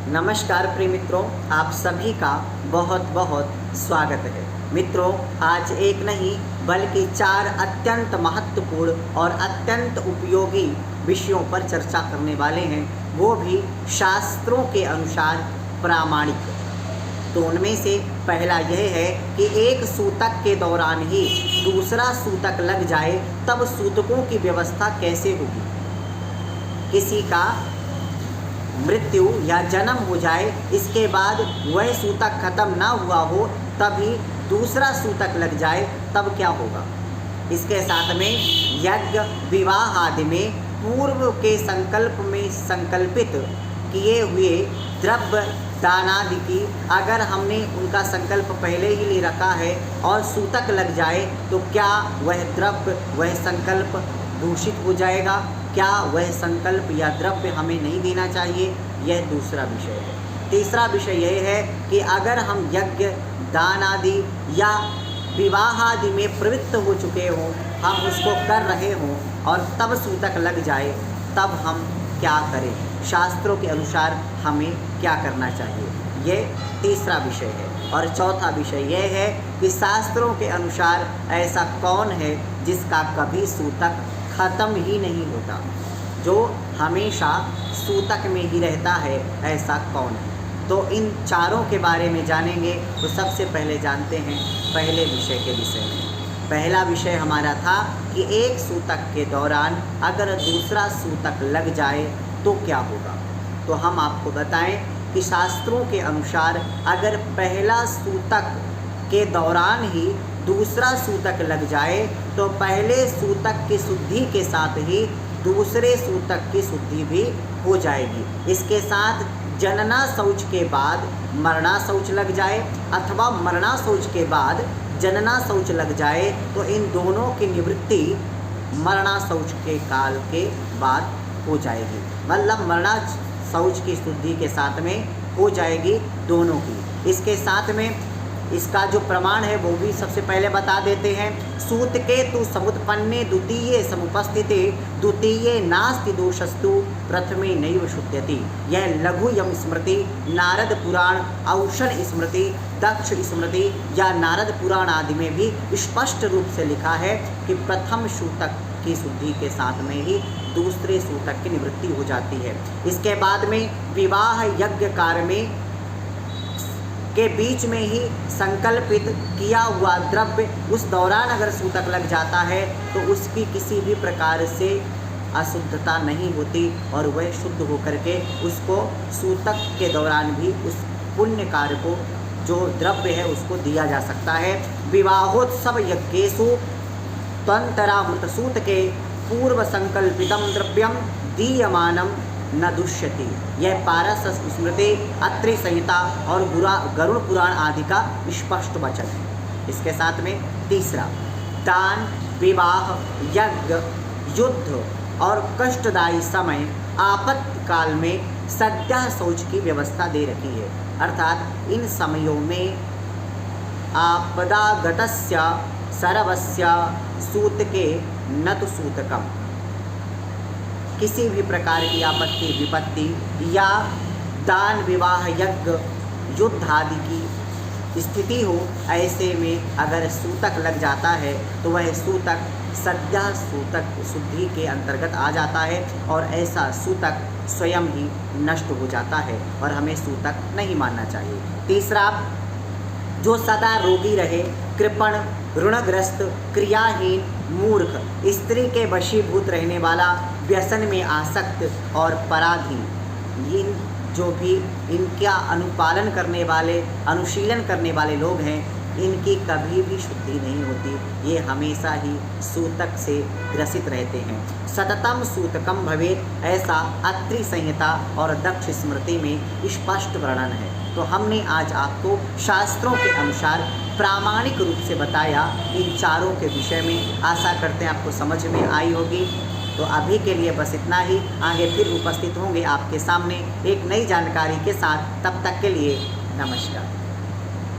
नमस्कार प्रिय मित्रों, आप सभी का बहुत बहुत स्वागत है। मित्रों, आज एक नहीं बल्कि 4 अत्यंत महत्वपूर्ण और अत्यंत उपयोगी विषयों पर चर्चा करने वाले हैं, वो भी शास्त्रों के अनुसार प्रामाणिक। तो उनमें से पहला यह है कि एक सूतक के दौरान ही दूसरा सूतक लग जाए तब सूतकों की व्यवस्था कैसे होगी। किसी का मृत्यु या जन्म हो जाए, इसके बाद वह सूतक खत्म ना हुआ हो तभी दूसरा सूतक लग जाए, तब क्या होगा। इसके साथ में यज्ञ, विवाह आदि में पूर्व के संकल्प में संकल्पित किए हुए द्रव्य दान आदि की अगर हमने उनका संकल्प पहले ही ले रखा है और सूतक लग जाए तो क्या वह द्रव्य, वह संकल्प दूषित हो जाएगा। क्या वह संकल्प या द्रव्य हमें नहीं देना चाहिए, यह दूसरा विषय है। तीसरा विषय यह है कि अगर हम यज्ञ, दान आदि या विवाह आदि में प्रवृत्त हो चुके हों, हम उसको कर रहे हों और तब सूतक लग जाए, तब हम क्या करें, शास्त्रों के अनुसार हमें क्या करना चाहिए, यह तीसरा विषय है। और चौथा विषय यह है कि शास्त्रों के अनुसार ऐसा कौन है जिसका कभी सूतक ख़त्म ही नहीं होता, जो हमेशा सूतक में ही रहता है, ऐसा कौन है। तो इन चारों के बारे में जानेंगे। तो सबसे पहले जानते हैं पहले विषय के विषय में। पहला विषय हमारा था कि एक सूतक के दौरान अगर दूसरा सूतक लग जाए तो क्या होगा। तो हम आपको बताएं कि शास्त्रों के अनुसार अगर पहला सूतक के दौरान ही दूसरा सूतक लग जाए तो पहले सूतक की शुद्धि के साथ ही दूसरे सूतक की शुद्धि भी हो जाएगी। इसके साथ जनना शौच के बाद मरना शौच लग जाए अथवा मरना शौच के बाद जनना शौच लग जाए तो इन दोनों की निवृत्ति मरना शौच के काल के बाद हो जाएगी। मतलब मरना शौच की शुद्धि के साथ में हो जाएगी दोनों की। इसके साथ में इसका जो प्रमाण है वो भी सबसे पहले बता देते हैं। सूत के तु समुत्पन्ने द्वितीय समुपस्थिते द्वितीय नास्ति दोषस्तु प्रथमे नैव शुध्यति। यह लघु यम स्मृति, नारद पुराण, औषण स्मृति, दक्ष स्मृति या नारद पुराण आदि में भी स्पष्ट रूप से लिखा है कि प्रथम सूतक की शुद्धि के साथ में ही दूसरे सूतक की निवृत्ति हो जाती है। इसके बाद में विवाह यज्ञ कार्य में के बीच में ही संकल्पित किया हुआ द्रव्य उस दौरान अगर सूतक लग जाता है तो उसकी किसी भी प्रकार से अशुद्धता नहीं होती और वह शुद्ध होकर के उसको सूतक के दौरान भी उस पुण्य कार्य को जो द्रव्य है उसको दिया जा सकता है। विवाहोत्सव यज्ञेषु त्वंतरामृत सूत के पूर्व संकल्पितम द्रव्यम दीयमानम न दुष्यति। यह पारस स्मृति, अत्रि संहिता और गरुड़ पुराण आदि का स्पष्ट वचन है। इसके साथ में तीसरा, दान, विवाह, यज्ञ, युद्ध और कष्टदायी समय आपातकाल में सद्यः शौच की व्यवस्था दे रखी है। अर्थात इन समयों में आपदागतस्य सर्वस्य सूतके न तु सूतकम। किसी भी प्रकार की आपत्ति विपत्ति या दान, विवाह, यज्ञ, युद्ध आदि की स्थिति हो, ऐसे में अगर सूतक लग जाता है तो वह सूतक सद्यः सूतक शुद्धि के अंतर्गत आ जाता है और ऐसा सूतक स्वयं ही नष्ट हो जाता है और हमें सूतक नहीं मानना चाहिए। तीसरा, जो सदा रोगी रहे, कृपण, ऋणग्रस्त, क्रियाहीन, मूर्ख, स्त्री के वशीभूत रहने वाला, व्यसन में आसक्त और पराधीन, इन जो भी इनका अनुपालन करने वाले, अनुशीलन करने वाले लोग हैं, इनकी कभी भी शुद्धि नहीं होती। ये हमेशा ही सूतक से ग्रसित रहते हैं। सततम सूतकम भवेत्, ऐसा अत्रि संहिता और दक्ष स्मृति में स्पष्ट वर्णन है। तो हमने आज आपको शास्त्रों के अनुसार प्रामाणिक रूप से बताया इन चारों के विषय में। आशा करते हैं आपको समझ में आई होगी। तो अभी के लिए बस इतना ही। आगे फिर उपस्थित होंगे आपके सामने एक नई जानकारी के साथ। तब तक के लिए नमस्कार।